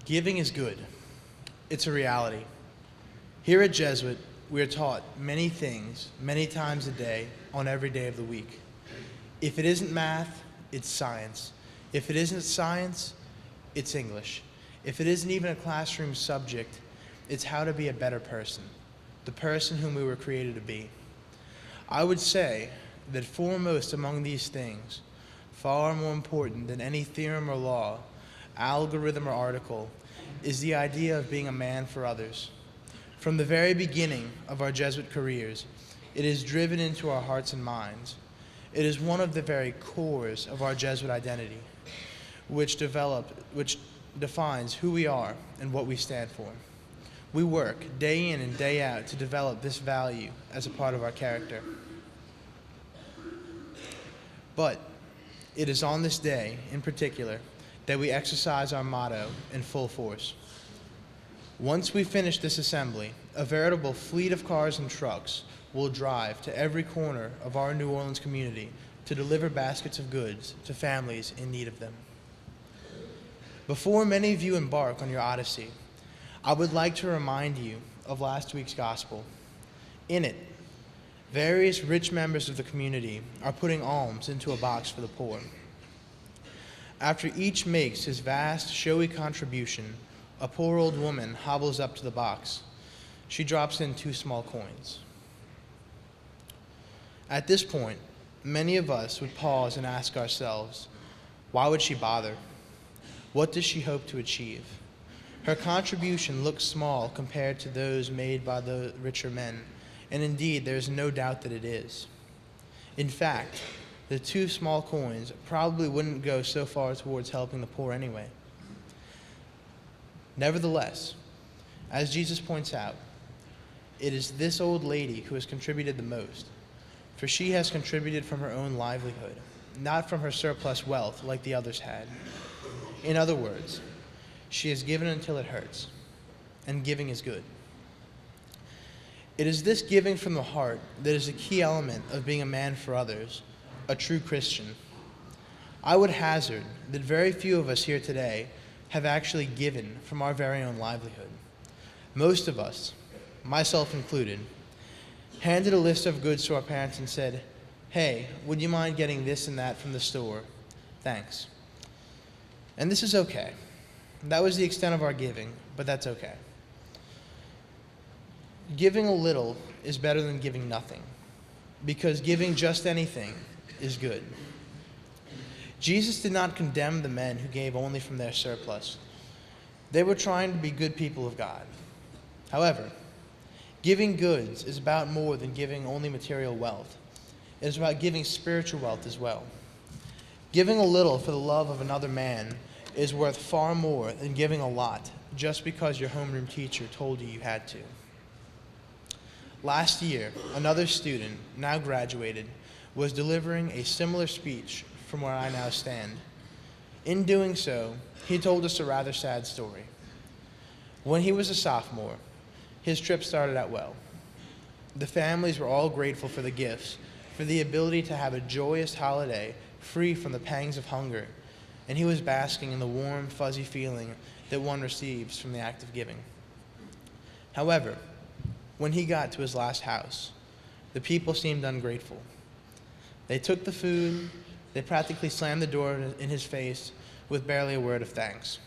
Giving is good. It's a reality. Here at Jesuit, we are taught many things, many times a day, on every day of the week. If it isn't math, it's science. If it isn't science, it's English. If it isn't even a classroom subject, it's how to be a better person, the person whom we were created to be. I would say that foremost among these things, far more important than any theorem or law, algorithm or article, is the idea of being a man for others. From the very beginning of our Jesuit careers, it is driven into our hearts and minds. It is one of the very cores of our Jesuit identity, which defines who we are and what we stand for. We work day in and day out to develop this value as a part of our character. But it is on this day, in particular, that we exercise our motto in full force. Once we finish this assembly, a veritable fleet of cars and trucks will drive to every corner of our New Orleans community to deliver baskets of goods to families in need of them. Before many of you embark on your odyssey, I would like to remind you of last week's gospel. In it, various rich members of the community are putting alms into a box for the poor. After each makes his vast, showy contribution, a poor old woman hobbles up to the box. She drops in 2 small coins. At this point, many of us would pause and ask ourselves, why would she bother? What does she hope to achieve? Her contribution looks small compared to those made by the richer men, and indeed, there is no doubt that it is. In fact, the 2 small coins probably wouldn't go so far towards helping the poor anyway. Nevertheless, as Jesus points out, it is this old lady who has contributed the most, for she has contributed from her own livelihood, not from her surplus wealth like the others had. In other words, she has given until it hurts, and giving is good. It is this giving from the heart that is a key element of being a man for others, a true Christian. I would hazard that very few of us here today have actually given from our very own livelihood. Most of us, myself included, handed a list of goods to our parents and said, "Hey, would you mind getting this and that from the store? Thanks." And this is okay. That was the extent of our giving, but that's okay. Giving a little is better than giving nothing, because giving just anything is good. Jesus did not condemn the men who gave only from their surplus. They were trying to be good people of God. However, giving goods is about more than giving only material wealth. It is about giving spiritual wealth as well. Giving a little for the love of another man is worth far more than giving a lot just because your homeroom teacher told you had to. Last year, another student, now graduated, was delivering a similar speech from where I now stand. In doing so, he told us a rather sad story. When he was a sophomore, his trip started out well. The families were all grateful for the gifts, for the ability to have a joyous holiday free from the pangs of hunger, and he was basking in the warm, fuzzy feeling that one receives from the act of giving. However, when he got to his last house, the people seemed ungrateful. They took the food, they practically slammed the door in his face with barely a word of thanks.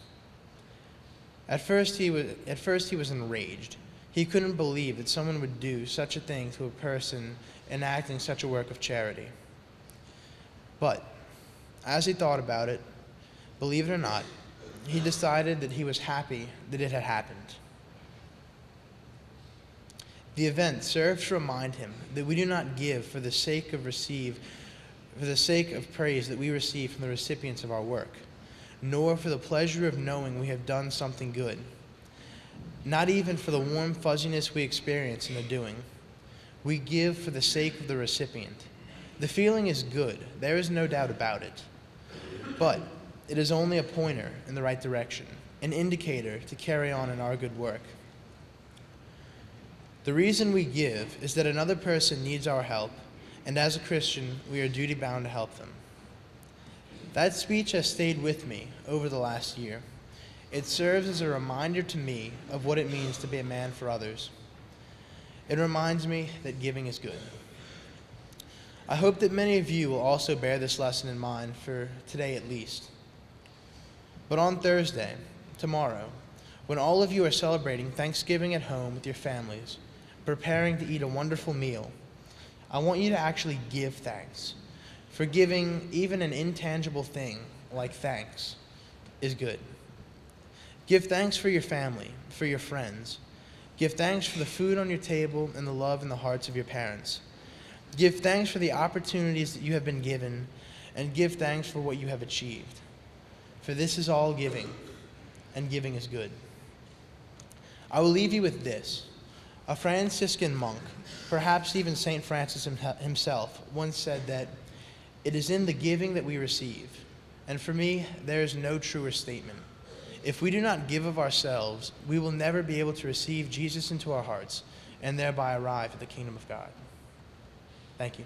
At first he was enraged. He couldn't believe that someone would do such a thing to a person enacting such a work of charity. But as he thought about it, believe it or not, he decided that he was happy that it had happened. The event served to remind him that we do not give for the sake of praise that we receive from the recipients of our work, nor for the pleasure of knowing we have done something good, not even for the warm fuzziness we experience in the doing. We give for the sake of the recipient. The feeling is good, there is no doubt about it, but it is only a pointer in the right direction, an indicator to carry on in our good work. The reason we give is that another person needs our help, and as a Christian, we are duty-bound to help them. That speech has stayed with me over the last year. It serves as a reminder to me of what it means to be a man for others. It reminds me that giving is good. I hope that many of you will also bear this lesson in mind for today at least. But on Thursday, tomorrow, when all of you are celebrating Thanksgiving at home with your families, preparing to eat a wonderful meal, I want you to actually give thanks. For giving even an intangible thing like thanks is good. Give thanks for your family, for your friends. Give thanks for the food on your table and the love in the hearts of your parents. Give thanks for the opportunities that you have been given, and give thanks for what you have achieved. For this is all giving, and giving is good. I will leave you with this. A Franciscan monk, perhaps even St. Francis himself, once said that it is in the giving that we receive. And for me, there is no truer statement. If we do not give of ourselves, we will never be able to receive Jesus into our hearts and thereby arrive at the kingdom of God. Thank you.